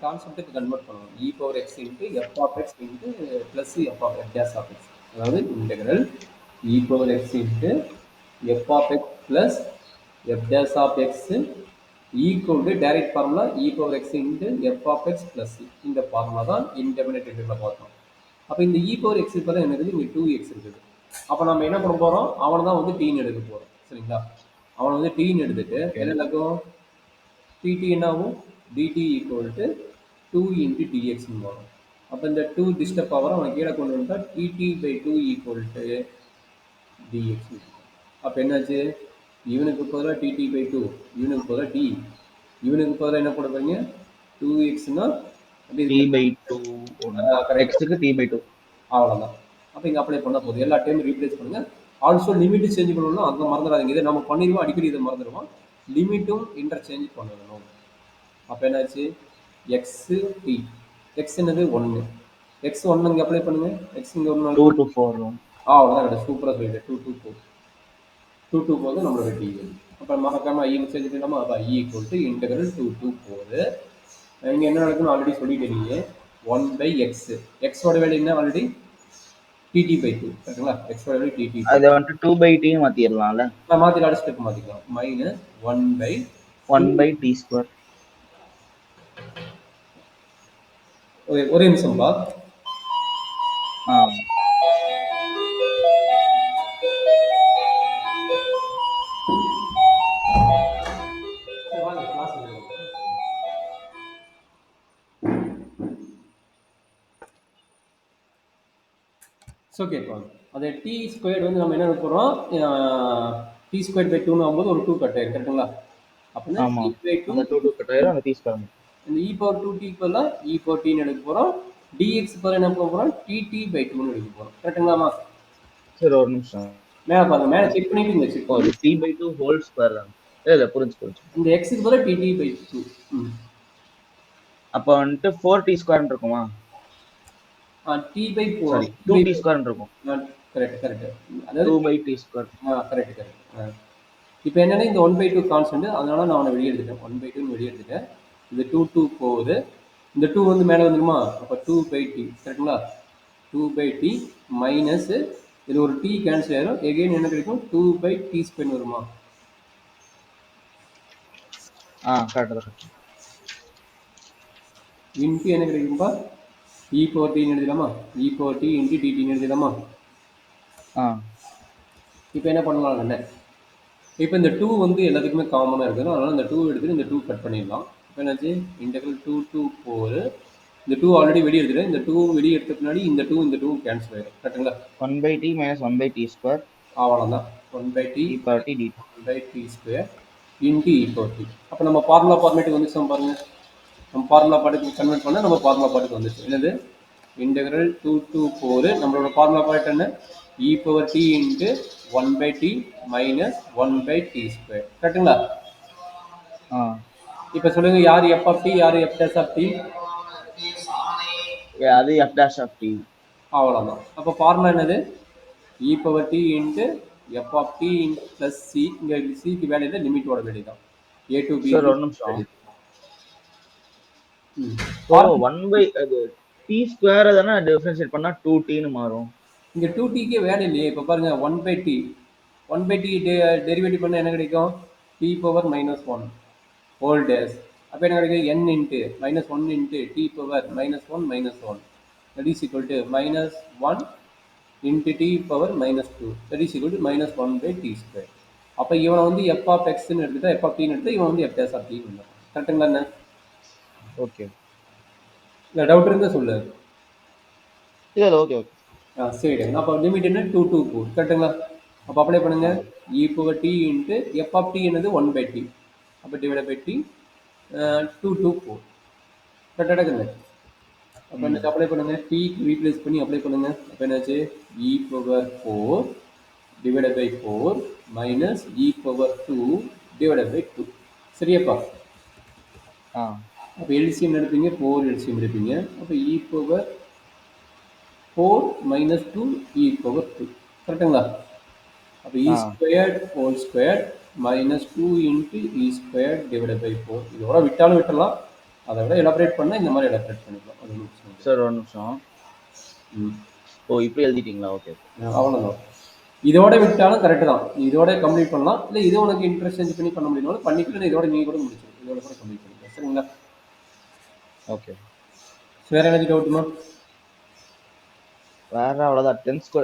கான்செப்ட்டுக்கு convert பண்ணணும். E power x into f of x into plus f of f dash of x. அதாவது integral e power x into f of x plus f dash of x equal to direct formula e power x into f of x plus இந்த formula தான் indefinite இன்டெக்ரலில் பார்த்தோம். அப்போ இந்த இ power X இப்போ தான் என்ன இருக்குது, இங்கே 2x இருக்குது. அப்போ நம்ம என்ன பண்ண போகிறோம், அவனை தான் வந்து டீன்னு எடுக்க போகிறோம். சரிங்களா? அவனை வந்து டீன்னு எடுத்துட்டு என்ன நடக்கும், dt என்ன ஆகும், dt ஈக்குவல் டு 2 இன்ட்டு டிஎக்ஸ்னு வரும். அப்போ இந்த 2 டிஸ்டர்ப் ஆகிற அவனை கீழே கொண்டு வந்துட்டா dt/2 ஈக்குவல் டு dx. அப்போ என்னாச்சு, இவனுக்கு பதிலாக dt/2, இவனுக்கு பதிலாக t, இவனுக்கு பதிலாக என்ன போட போறீங்க, 2xனா t/2 x-க்கு t/2 அவ்வளோதான். அப்போ இங்கே அப்ளை பண்ணால் போதும். எல்லா டைமும் ரீப்ளேஸ் பண்ணுங்கள். ஆல்சோ லிமிட்டு சேஞ்ச் பண்ணணும்னா அங்கே மறந்துடாதீங்க. இதை நம்ம பண்ணிடுவோம், அடிக்கடி இதை மறந்துடுவோம். லிமிட்டும் இன்டர்சேஞ்ச் பண்ணணும். அப்போ என்னாச்சு, எக்ஸு டி, எக்ஸ் என்னது 1, எக்ஸ் 1 இங்கே அப்ளை பண்ணுங்கள். எக்ஸ் இங்கே 1 2 to 4 அவ்வளோதான் கிடையாது. சூப்பராக சொல்லிட்டு 2 to 4, 2 to 4 நம்மளோட டி. அப்போ மறக்காம ஐ சேஞ்ச் பண்ணிடலாமா, அப்போ I equal to integral 2 to 4. இங்கே என்ன நடக்குன்னு ஆல்ரெடி சொல்லிட்டு நீங்கள் 1/x, எக்ஸோட வேல்யூ என்ன ஆல்ரெடி dt/2, கரெக்ட்டுங்களா? எக்ஸோட வேல்யூ dt, அதை வந்துட்டு 2/t மாற்றிடலாம்ல, நான் மாற்றி அடுத்த ஸ்டெப் மாற்றிக்கலாம். Minus 1/t². ஒரே நிமிஷம் பா. ஓகேப்பா, அது டி ஸ்கொயர்டு வந்து நம்ம என்ன போகிறோம், டி ஸ்கொயர் பை 2 ஆகும்போது ஒரு 2 கட் ஆயிரும், கரெக்டுங்களா? அப்படின்னா t/2 கட் ஆயிரும், அந்த t ஸ்கொயர் இந்த e பவர் 2t பதிலாக e பவர் t எடுக்க போகிறோம். dx பதிலாக என்ன பண்ண போகிறோம், dt/2 எடுக்க போகிறோம், கரெக்டுங்களாமா? சரி, ஒரு நிமிஷம் மேலே பாருங்க, மேலே செக் பண்ணிட்டு செக் பண்ணுங்க. t/2 ஹோல் ஸ்கொயர் தான். இல்லை புரிஞ்சு இந்த எக்ஸுக்கு பதிலாக dt/2. அப்போ வந்துட்டு 4t² இருக்குமா, t/4 2t² இருக்கும். கரெக்ட், அதாவது 2/t². கரெக்ட். இப்போ என்னன்னா இந்த 1/2 கான்ஸ்டன்ட், அதனால நான் அவனை வெளியே எடுத்துட்டேன். 1/2 வெளியே எடுத்துட்டேன். இந்த 2 2 போகுது, இந்த 2 வந்து மேலே வந்துடுமா, அப்போ 2/t, கரெக்டுங்களா? 2/t மைனஸ் இது ஒரு t கேன்சல் ஆயிரும், எகைன் என்ன கிடைக்கும், 2/t² வருமா? கரெக்ட். இன்ட்டு என்ன கிடைக்கும்பா, e power t எழுதிடலாமா, e power t into dt எழுதிடலாமா? இப்போ என்ன பண்ணலாம், என்ன இப்போ இந்த 2 வந்து எல்லாத்துக்குமே காமனாக இருக்குது, அதனால் இந்த 2 எடுத்துட்டு இந்த 2 கட் பண்ணிடலாம். இப்போ என்னாச்சு, இன்டெக்ரல் 2 to 4, இந்த 2 ஆல்ரெடி வெளியே எடுத்துட்டு இந்த 2 வெளியே எடுத்த பின்னாடி இந்த 2 இந்த 2 கேன்சல் ஆயிடும், கரெக்டுங்களா? 1/t மைனஸ் 1/t², அவ்வளோதான். 1/t e/t 1/t² into e power t. அப்போ நம்ம ஃபார்முலா ஃபார்மேட்டுக்கு வந்துச்சு பாருங்க, நம்ம ஃபார்முலா பாட்டுக்கு கன்வெர்ட் பண்ணால் நம்ம ஃபார்முலா பாட்டுக்கு வந்துச்சு. என்னது, இன்டெக்ரல் 2 to 4, நம்மளோட ஃபார்முலா பாயிண்ட் என்ன, e power t into 1/t minus 1/t², கரெக்டுங்களா? இப்போ சொல்லுங்க, யார் எஃப் ஆஃப் டி, யார் எஃப் டேஸ் ஆஃப் டி? அது எஃப் டேஷ் ஆஃப் டி. அவ்வளோதான். அப்போ ஃபார்முலா என்னது, e power t into f of t plus c. இங்கே சிக்கு வேலையில் லிமிட்டோட வேலை தான், ஏ டு பி. ஒரு நிமிஷம், 1/t² தானே டிஃபரன்ஷியேட் பண்ணா 2tன்னு மாறும். இங்கே 2tக்கே வேலை இல்லையே. இப்போ பாருங்க, 1/t டெரிவேட்டிவ் பண்ணால் என்ன கிடைக்கும், டி பவர் -1 ஹோல் டேஸ். அப்போ என்ன கிடைக்கும், n into -1 into t power -1 -1 that is equal to -1 into t power -2 that is equal to -1/t². அப்போ இவனை வந்து எஃப் ஆஃப் எக்ஸ்ன்னு எடுத்துட்டா, எஃப் ஆஃப் டின்னு எடுத்து இவன் வந்து எஃப் டேஸ் ஆஃப் டி பண்ணுறான், கரெக்டுங்களா? என்ன ஓகே, இல்லை டவுட் இருந்தால் சொல்லு. இல்லை ஓகே. சரி, அப்போ லிமிட் என்ன, 2 to 4, கரெக்டுங்களா? அப்போ அப்ளை பண்ணுங்க, e power t into f of t என்னது 1/t, அப்போ டிவைட் பை டி 2 to 4, கரெக்டாக இருக்குது. அப்போ என்ன அப்ளை பண்ணுங்க, டி ரீப்ளேஸ் பண்ணி அப்ளை பண்ணுங்க. அப்போ என்னாச்சு, e power 4 divide by 4 minus e power 2 divide by 2. சரியாப்பா? அப்போ எல்சிஎம் எடுப்பீங்க, 4 எல்சிஎம் எடுப்பீங்க. அப்போ e power 4 minus 2 e power 2, கரெக்டுங்களா? அப்போ e squared whole square minus 2 into e square divide by 4. இதோட விட்டாலும் விட்டுடலாம், அதை விட எலாபரேட் பண்ணால் இந்த மாதிரி எலாபரேட் பண்ணிக்கலாம். அது ஒண்ணும் பிரச்சனை இல்லை. சார் ஒரு நிமிஷம். ம் ஓ இப்படி எழுதிட்டீங்களா? Okay okay. அவ்வளோதான். இதோட விட்டாலும் கரெக்டு தான். இதோட கம்ப்ளீட் பண்ணலாம். இல்லை இது உனக்கு இன்டர்சேஞ்ச் பண்ணி பண்ண முடியும்னாலும் பண்ணிக்கலாம். இதோட நீங்கள் கூட முடிச்சிடும். இதோட கூட கம்ப்ளீட் பண்ணிக்கலாம். சரிங்களா? ஓகே. வேறு ஏதாச்சும் டவுட்டுமா? வேற அவ்வளோதான். 10 ஸ்கொயர்